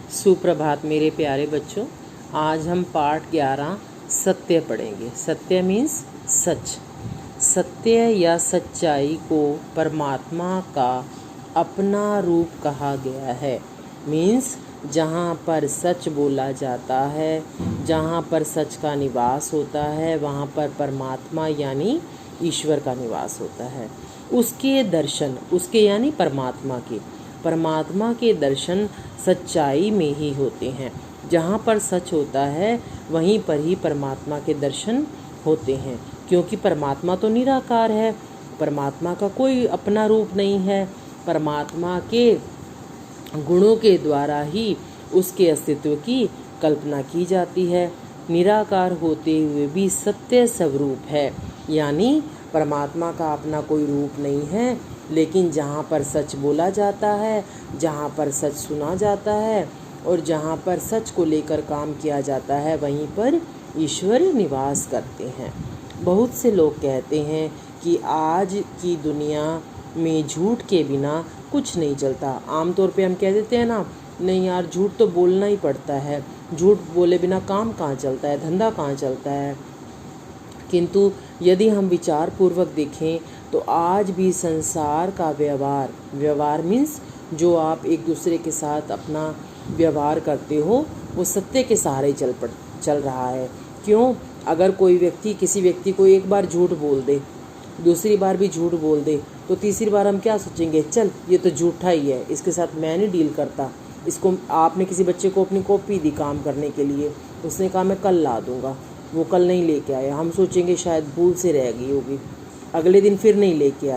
सुप्रभात मेरे प्यारे बच्चों। आज हम पाठ 11 सत्य पढ़ेंगे। सत्य मीन्स सच। सत्य या सच्चाई को परमात्मा का अपना रूप कहा गया है। मीन्स जहाँ पर सच बोला जाता है, जहाँ पर सच का निवास होता है, वहाँ पर परमात्मा यानी ईश्वर का निवास होता है। उसके दर्शन, उसके यानी परमात्मा के दर्शन सच्चाई में ही होते हैं। जहाँ पर सच होता है वहीं पर ही परमात्मा के दर्शन होते हैं, क्योंकि परमात्मा तो निराकार है। परमात्मा का कोई अपना रूप नहीं है। परमात्मा के गुणों के द्वारा ही उसके अस्तित्व की कल्पना की जाती है। निराकार होते हुए भी सत्य स्वरूप है, यानी परमात्मा का अपना कोई रूप नहीं है, लेकिन जहाँ पर सच बोला जाता है, जहाँ पर सच सुना जाता है और जहाँ पर सच को लेकर काम किया जाता है, वहीं पर ईश्वर निवास करते हैं। बहुत से लोग कहते हैं कि आज की दुनिया में झूठ के बिना कुछ नहीं चलता। आमतौर पे हम कह देते हैं ना, नहीं यार झूठ तो बोलना ही पड़ता है, झूठ बोले बिना काम कहाँ चलता है, धंधा कहाँ चलता है। किंतु यदि हम विचार पूर्वक देखें तो आज भी संसार का व्यवहार मीन्स जो आप एक दूसरे के साथ अपना व्यवहार करते हो, वो सत्य के सहारे चल रहा है। क्यों? अगर कोई व्यक्ति किसी व्यक्ति को एक बार झूठ बोल दे, दूसरी बार भी झूठ बोल दे, तो तीसरी बार हम क्या सोचेंगे, चल ये तो झूठा ही है, इसके साथ मैं नहीं डील करता। इसको आपने किसी बच्चे को अपनी कॉपी दी काम करने के लिए, उसने कहा मैं कल ला दूंगा, वो कल नहीं लेके आया, हम सोचेंगे शायद भूल से रह गई होगी। अगले दिन फिर नहीं लेके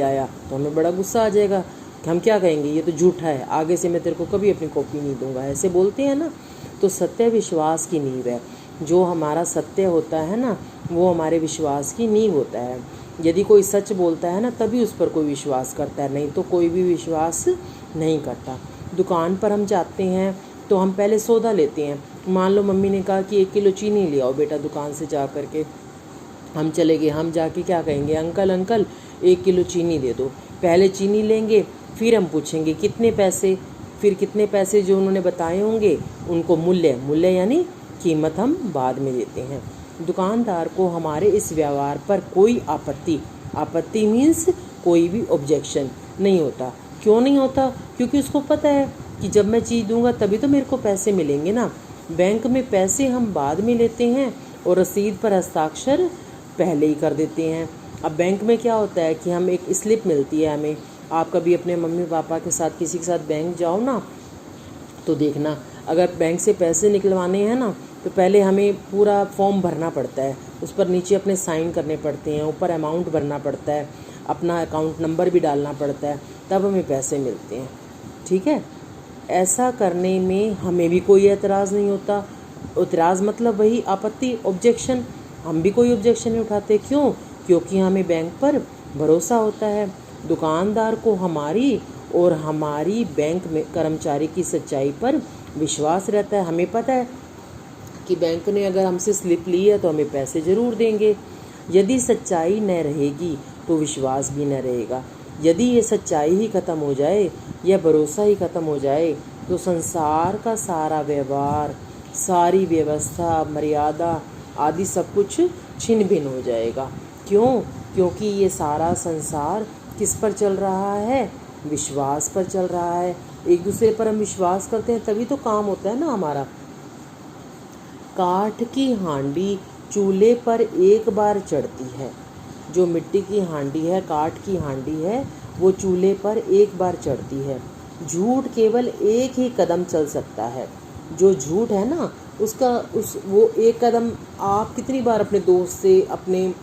आया, तो हमें बड़ा गुस्सा आ जाएगा कि हम क्या कहेंगे, ये तो झूठा है, आगे से मैं तेरे को कभी अपनी कॉपी नहीं दूंगा, ऐसे बोलते हैं ना। तो सत्य विश्वास की नींव है। जो हमारा सत्य होता है ना, वो हमारे विश्वास की नींव होता है। यदि कोई सच बोलता है ना, तभी उस पर कोई विश्वास करता है, नहीं तो कोई भी विश्वास नहीं करता। दुकान पर हम जाते हैं तो हम पहले सौदा लेते हैं। मान लो मम्मी ने कहा कि 1 किलो चीनी ले आओ बेटा दुकान से जा करके। हम चले गए, हम जाके क्या कहेंगे, अंकल 1 किलो चीनी दे दो। पहले चीनी लेंगे, फिर हम पूछेंगे कितने पैसे, फिर कितने पैसे जो उन्होंने बताए होंगे उनको मूल्य यानी कीमत हम बाद में देते हैं। दुकानदार को हमारे इस व्यवहार पर कोई आपत्ति मीन्स कोई भी ऑब्जेक्शन नहीं होता। क्यों नहीं होता? क्योंकि उसको पता है कि जब मैं चीज़ दूंगा तभी तो मेरे को पैसे मिलेंगे ना। बैंक में पैसे हम बाद में लेते हैं और रसीद पर हस्ताक्षर पहले ही कर देते हैं। अब बैंक में क्या होता है कि हम एक स्लिप मिलती है हमें। आप कभी अपने मम्मी पापा के साथ किसी के साथ बैंक जाओ ना, तो देखना, अगर बैंक से पैसे निकलवाने हैं ना, तो पहले हमें पूरा फॉर्म भरना पड़ता है, उस पर नीचे अपने साइन करने पड़ते हैं, ऊपर अमाउंट भरना पड़ता है, अपना अकाउंट नंबर भी डालना पड़ता है, तब हमें पैसे मिलते हैं। ठीक है, ऐसा करने में हमें भी कोई एतराज़ नहीं होता। एतराज़ मतलब वही आपत्ति, ऑब्जेक्शन। हम भी कोई ऑब्जेक्शन नहीं उठाते। क्यों? क्योंकि हमें बैंक पर भरोसा होता है। दुकानदार को हमारी और हमारी बैंक में कर्मचारी की सच्चाई पर विश्वास रहता है। हमें पता है कि बैंक ने अगर हमसे स्लिप ली है तो हमें पैसे ज़रूर देंगे। यदि सच्चाई न रहेगी तो विश्वास भी न रहेगा। यदि ये सच्चाई ही ख़त्म हो जाए या भरोसा ही ख़त्म हो जाए तो संसार का सारा व्यवहार, सारी व्यवस्था, मर्यादा आदि सब कुछ छिन्न भिन्न हो जाएगा। क्यों? क्योंकि ये सारा संसार किस पर चल रहा है? विश्वास पर चल रहा है। एक दूसरे पर हम विश्वास करते हैं तभी तो काम होता है ना हमारा। काठ की हांडी चूल्हे पर एक बार चढ़ती है। जो मिट्टी की हांडी है, काठ की हांडी है, वो चूल्हे पर एक बार चढ़ती है। झूठ केवल एक ही कदम चल सकता है। जो झूठ है ना, वो एक कदम आप कितनी बार अपने दोस्त से, अपने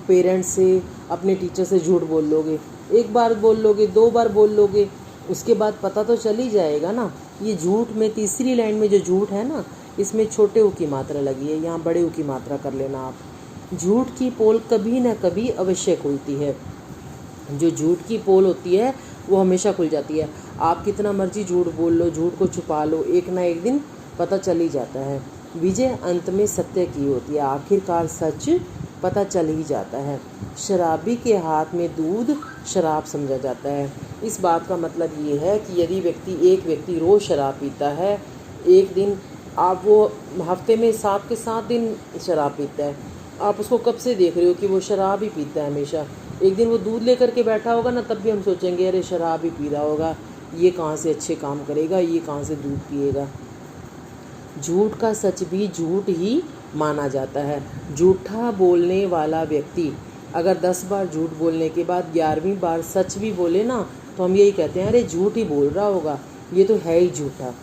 पेरेंट्स से, अपने टीचर से झूठ बोल लोगे? एक बार बोल लोगे, 2 बार बोल लोगे, उसके बाद पता तो चल ही जाएगा ना। ये झूठ में तीसरी लाइन में जो झूठ है ना, इसमें छोटे ऊ की मात्रा लगी है, यहाँ बड़े ऊ की मात्रा कर लेना आप। झूठ की पोल कभी न कभी अवश्य खुलती है। जो झूठ की पोल होती है वो हमेशा खुल जाती है। आप कितना मर्जी झूठ बोल लो, झूठ को छुपा लो, एक ना एक दिन पता चल ही जाता है। विजय अंत में सत्य की होती है, आखिरकार सच पता चल ही जाता है। शराबी के हाथ में दूध शराब समझा जाता है। इस बात का मतलब ये है कि यदि एक व्यक्ति रोज़ शराब पीता है, एक दिन आप वो हफ्ते में 7 के 7 दिन शराब पीता है, आप उसको कब से देख रहे हो कि वो शराब ही पीता है हमेशा। एक दिन वो दूध लेकर के बैठा होगा ना, तब भी हम सोचेंगे अरे शराब ही पी रहा होगा, ये कहाँ से अच्छे काम करेगा, ये कहाँ से दूध पिएगा। झूठ का सच भी झूठ ही माना जाता है। झूठा बोलने वाला व्यक्ति अगर 10 बार झूठ बोलने के बाद 11वीं बार सच भी बोले ना, तो हम यही कहते हैं अरे झूठ ही बोल रहा होगा, ये तो है ही झूठा।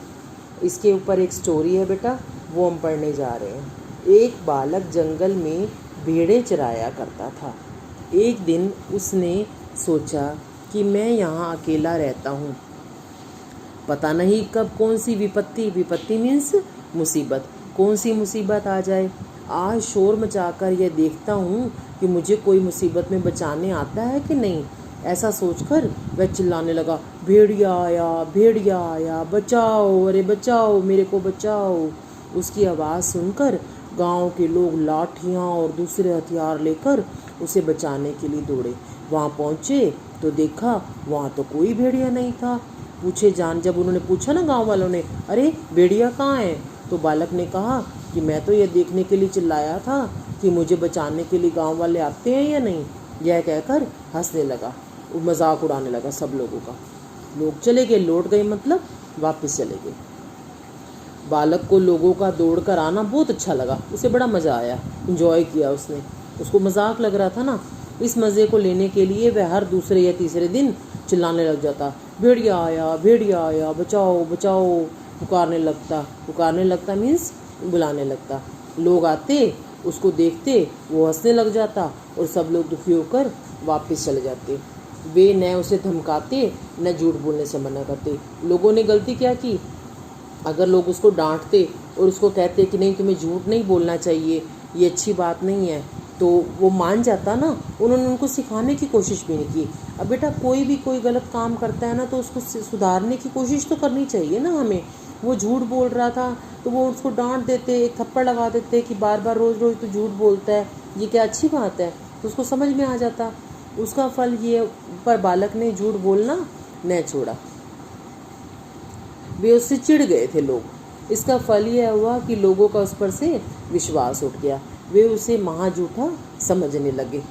इसके ऊपर एक स्टोरी है बेटा, वो हम पढ़ने जा रहे हैं। एक बालक जंगल में भेड़ें चराया करता था। एक दिन उसने सोचा कि मैं यहाँ अकेला रहता हूँ, पता नहीं कब कौन सी विपत्ति मीन्स मुसीबत, कौन सी मुसीबत आ जाए। आज शोर मचाकर यह देखता हूँ कि मुझे कोई मुसीबत में बचाने आता है कि नहीं। ऐसा सोचकर वह चिल्लाने लगा, भेड़िया आया, बचाओ, अरे बचाओ, मेरे को बचाओ। उसकी आवाज़ सुनकर गांव के लोग लाठियाँ और दूसरे हथियार लेकर उसे बचाने के लिए दौड़े। वहाँ पहुँचे तो देखा वहाँ तो कोई भेड़िया नहीं था। जब उन्होंने पूछा ना गांव वालों ने, अरे भेड़िया कहाँ है, तो बालक ने कहा कि मैं तो यह देखने के लिए चिल्लाया था कि मुझे बचाने के लिए गांव वाले आते हैं या नहीं। यह कहकर हंसने लगा, मजाक उड़ाने लगा सब लोगों का। लोग चले गए, लौट गए, मतलब वापस चले गए। बालक को लोगों का दौड़ कर आना बहुत अच्छा लगा, उसे बड़ा मज़ा आया, इंजॉय किया उसने। उसको मजाक लग रहा था ना, इस मज़े को लेने के लिए वह हर दूसरे या तीसरे दिन चिल्लाने लग जाता, भेड़िया आया, बचाओ बचाओ, पुकारने लगता मीन्स बुलाने लगता। लोग आते, उसको देखते, वो हंसने लग जाता और सब लोग दुखी होकर वापस चले जाते। वे न उसे धमकाते न झूठ बोलने से मना करते। लोगों ने गलती क्या की, अगर लोग उसको डांटते और उसको कहते कि नहीं तुम्हें झूठ नहीं बोलना चाहिए, ये अच्छी बात नहीं है, तो वो मान जाता ना। उन्होंने उनको सिखाने की कोशिश भी नहीं की। अब बेटा कोई गलत काम करता है ना, तो उसको सुधारने की कोशिश तो करनी चाहिए ना हमें। वो झूठ बोल रहा था तो वो उसको डांट देते, एक थप्पड़ लगा देते कि बार बार रोज़ तो झूठ बोलता है, ये क्या अच्छी बात है, तो उसको समझ में आ जाता। उसका फल ये, पर बालक ने झूठ बोलना न छोड़ा। वे उससे चिढ़ गए थे लोग। इसका फल यह हुआ कि लोगों का उस पर से विश्वास उठ गया। वे उसे महाझूठा समझने लगे।